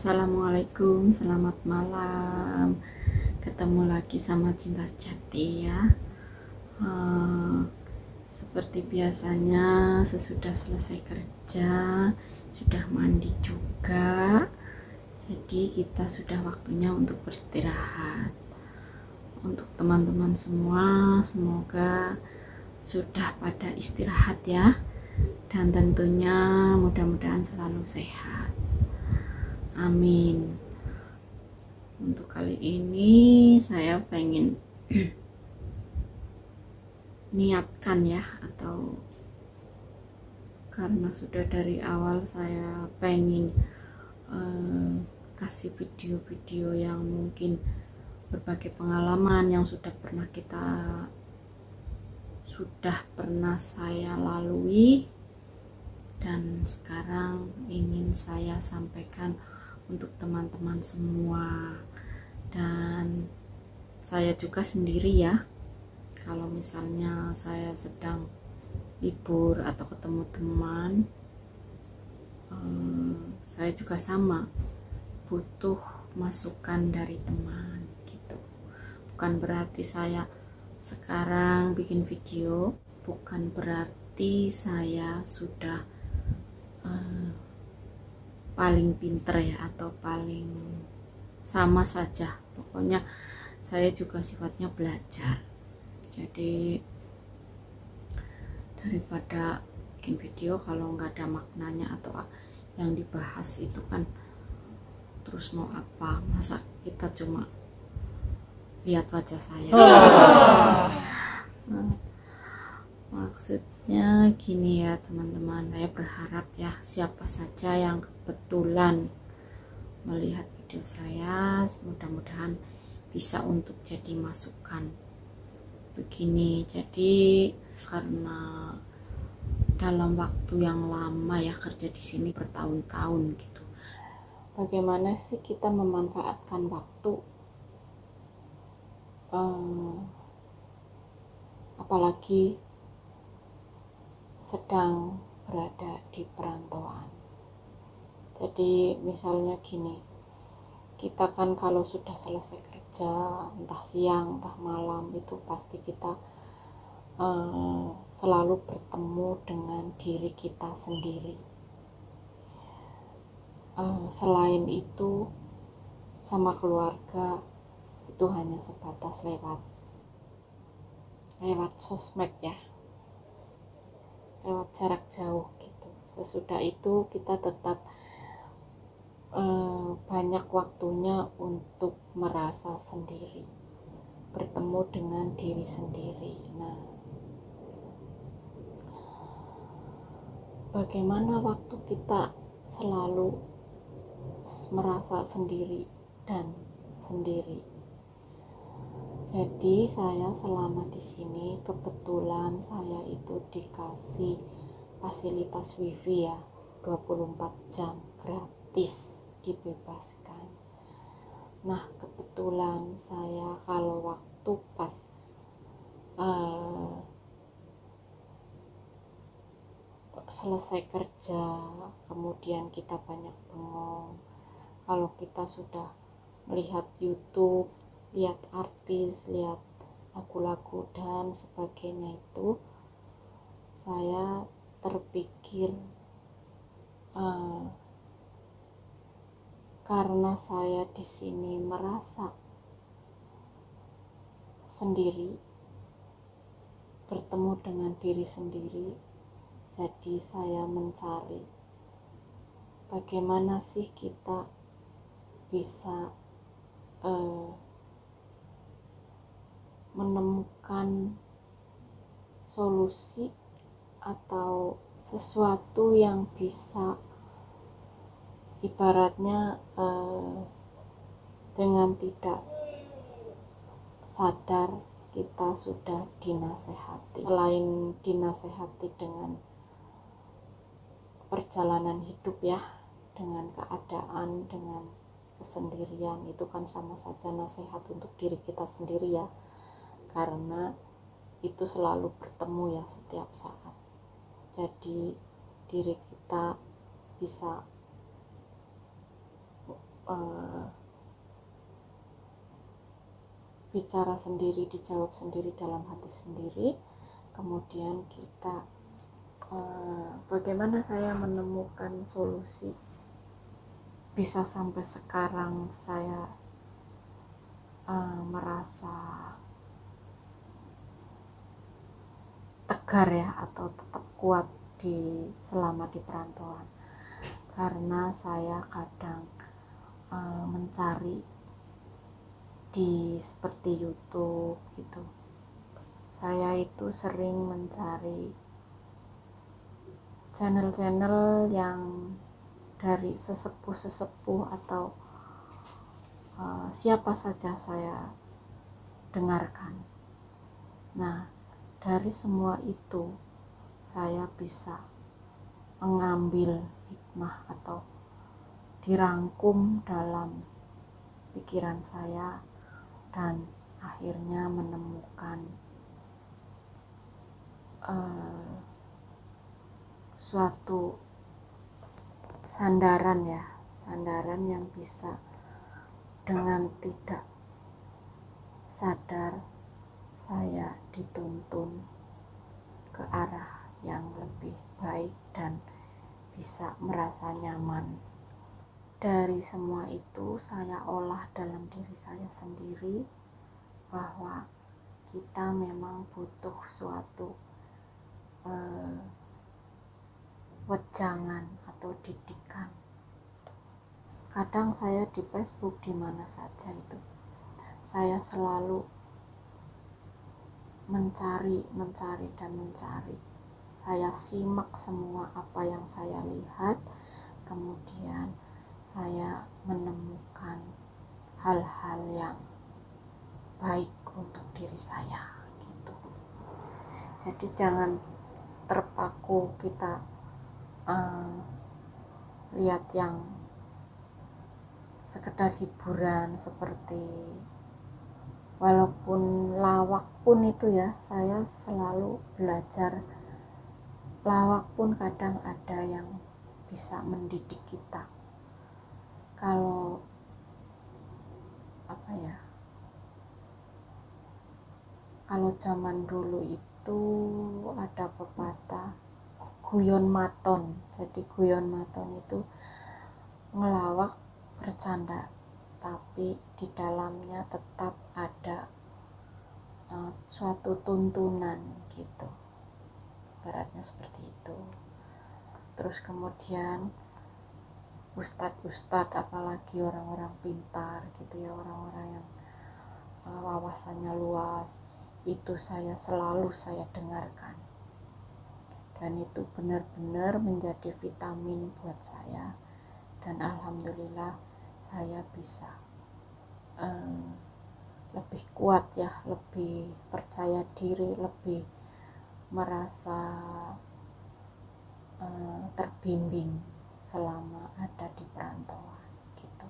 Assalamualaikum, selamat malam. Ketemu lagi sama Cinta Sejati ya. Seperti biasanya, sesudah selesai kerja, sudah mandi juga. Jadi kita sudah waktunya untuk beristirahat. Untuk teman-teman semua, semoga sudah pada istirahat ya. Dan tentunya mudah-mudahan selalu sehat. Amin. Untuk kali ini saya pengen niatkan ya, atau karena sudah dari awal saya pengen kasih video-video yang mungkin berbagai pengalaman yang sudah pernah saya lalui, dan sekarang ingin saya sampaikan untuk teman-teman semua. Dan saya juga sendiri ya, kalau misalnya saya sedang libur atau ketemu teman, saya juga sama butuh masukan dari teman gitu. Bukan berarti saya sekarang bikin video, bukan berarti saya sudah paling pinter ya, atau paling sama saja. Pokoknya saya juga sifatnya belajar. Jadi daripada bikin video kalau nggak ada maknanya atau yang dibahas itu kan, terus mau apa, masa kita cuma lihat wajah saya. Maksudnya gini ya teman-teman, saya berharap ya siapa saja yang kebetulan melihat video saya, mudah-mudahan bisa untuk jadi masukan. Begini, jadi karena dalam waktu yang lama ya kerja di sini bertahun-tahun gitu, bagaimana sih kita memanfaatkan waktu, apalagi sedang berada di perantauan. Jadi misalnya gini, kita kan kalau sudah selesai kerja, entah siang entah malam, itu pasti kita selalu bertemu dengan diri kita sendiri. Selain itu sama keluarga itu hanya sebatas lewat sosmed ya, lewat jarak jauh gitu. Sesudah itu kita tetap banyak waktunya untuk merasa sendiri, bertemu dengan diri sendiri. Nah, bagaimana waktu kita selalu merasa sendiri dan sendiri. Jadi saya selama di sini kebetulan saya itu dikasih fasilitas wifi ya, 24 jam gratis, dibebaskan. Nah kebetulan saya kalau waktu pas selesai kerja, kemudian kita banyak bengong, kalau kita sudah melihat YouTube, lihat artis, lihat lagu-lagu dan sebagainya, itu saya terpikir karena saya di sini merasa sendiri, bertemu dengan diri sendiri, jadi saya mencari bagaimana sih kita bisa menemukan solusi atau sesuatu yang bisa ibaratnya dengan tidak sadar kita sudah dinasehati. Selain dinasehati dengan perjalanan hidup ya, dengan keadaan, dengan kesendirian, itu kan sama saja nasihat untuk diri kita sendiri ya, karena itu selalu bertemu ya setiap saat. Jadi diri kita bisa uh, bicara sendiri, dijawab sendiri dalam hati sendiri. Kemudian kita bagaimana saya menemukan solusi bisa sampai sekarang saya merasa tegar ya, atau tetap kuat selama di perantauan, karena saya kadang mencari di seperti YouTube gitu. Saya itu sering mencari channel-channel yang dari sesepuh-sesepuh atau siapa saja saya dengarkan. Nah, dari semua itu saya bisa mengambil hikmah atau dirangkum dalam pikiran saya, dan akhirnya menemukan suatu sandaran yang bisa dengan tidak sadar saya dituntun ke arah yang lebih baik dan bisa merasa nyaman. Dari semua itu saya olah dalam diri saya sendiri bahwa kita memang butuh suatu wejangan atau didikan. Kadang saya di Facebook, di mana saja itu, saya selalu mencari. Saya simak semua apa yang saya lihat, kemudian saya menemukan hal-hal yang baik untuk diri saya gitu. Jadi jangan terpaku kita lihat yang sekedar hiburan, seperti walaupun lawak pun itu ya, saya selalu belajar. Lawak pun kadang ada yang bisa mendidik kita. Kalau kalau zaman dulu itu ada pepatah guyon maton. Jadi guyon maton itu ngelawak, bercanda, tapi di dalamnya tetap ada suatu tuntunan gitu, ibaratnya seperti itu. Terus kemudian ustadz, apalagi orang-orang pintar gitu ya, orang-orang yang wawasannya luas, itu selalu saya dengarkan, dan itu benar-benar menjadi vitamin buat saya. Dan alhamdulillah saya bisa lebih kuat ya, lebih percaya diri, lebih merasa terbimbing selama ada di perantauan gitu.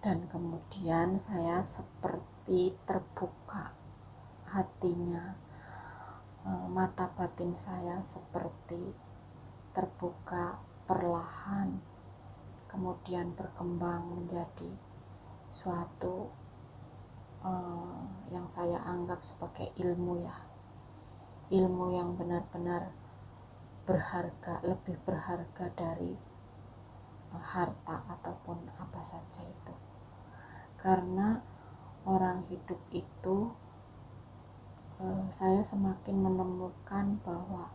Dan kemudian saya seperti terbuka hatinya, mata batin saya seperti terbuka perlahan, kemudian berkembang menjadi suatu yang saya anggap sebagai ilmu ya, ilmu yang benar-benar berharga, lebih berharga dari harta ataupun apa saja itu. Karena orang hidup itu, saya semakin menemukan bahwa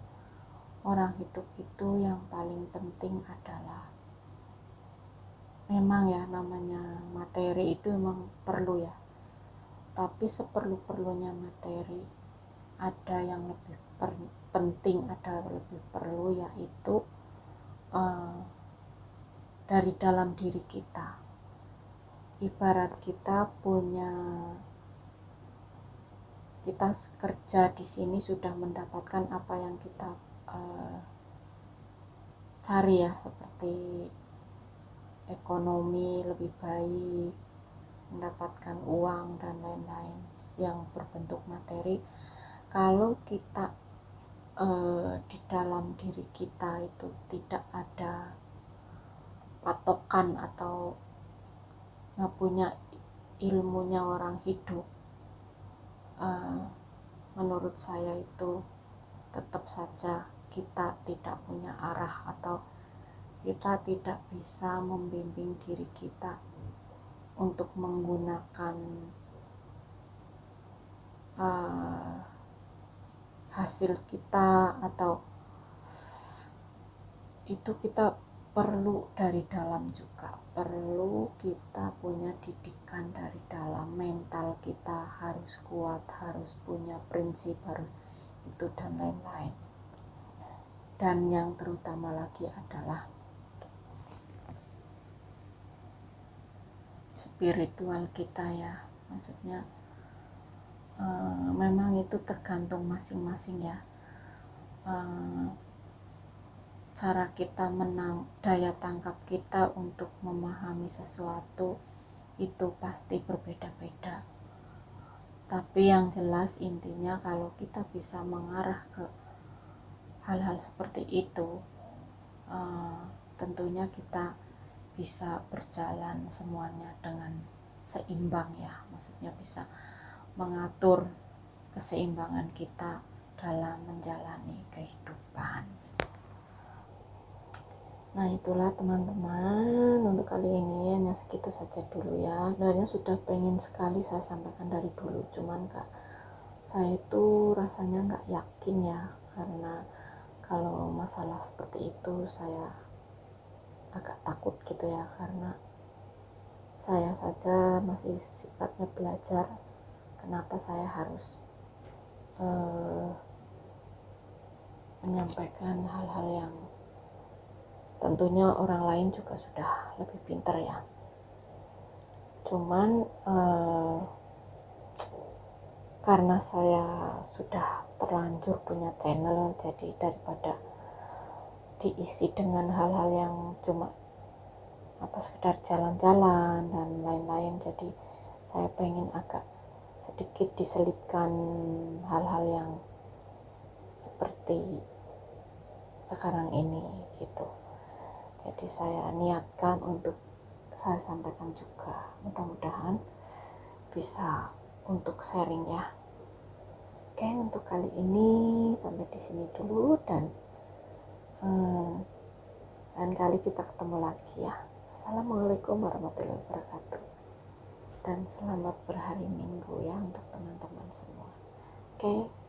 orang hidup itu yang paling penting adalah, memang ya namanya materi itu memang perlu ya, tapi seperlu-perlunya materi ada yang lebih penting, ada lebih perlu, yaitu dari dalam diri kita. Ibarat kita kerja di sini sudah mendapatkan apa yang kita cari ya, seperti ekonomi lebih baik, mendapatkan uang dan lain-lain yang berbentuk materi. Kalau kita di dalam diri kita itu tidak ada patokan atau nggak punya ilmunya orang hidup. Menurut saya itu tetap saja kita tidak punya arah atau kita tidak bisa membimbing diri kita untuk menggunakan hasil kita, atau itu kita perlu dari dalam juga, perlu kita punya didikan dari dalam. Mental kita harus kuat, harus punya prinsip, harus itu dan lain-lain. Dan yang terutama lagi adalah spiritual kita ya, maksudnya memang itu tergantung masing-masing ya, cara kita daya tangkap kita untuk memahami sesuatu itu pasti berbeda-beda. Tapi yang jelas intinya kalau kita bisa mengarah ke hal-hal seperti itu, tentunya kita bisa berjalan semuanya dengan seimbang ya, maksudnya bisa mengatur keseimbangan kita dalam menjalani kehidupan. Nah itulah teman-teman, untuk kali ini hanya segitu saja dulu ya. Sebenarnya sudah pengen sekali saya sampaikan dari dulu, cuman kak saya itu rasanya nggak yakin ya, karena kalau masalah seperti itu saya agak takut gitu ya, karena saya saja masih sifatnya belajar. Kenapa saya harus menyampaikan hal-hal yang tentunya orang lain juga sudah lebih pintar ya. Cuman karena saya sudah terlanjur punya channel, jadi daripada diisi dengan hal-hal yang cuma sekedar jalan-jalan dan lain-lain, jadi saya pengen agak sedikit diselipkan hal-hal yang seperti sekarang ini gitu. Jadi saya niatkan untuk saya sampaikan juga, mudah-mudahan bisa untuk sharing ya. Oke, untuk kali ini sampai di sini dulu, dan lain kali kita ketemu lagi ya. Assalamualaikum warahmatullahi wabarakatuh, dan selamat berhari Minggu ya untuk teman-teman semua. Oke.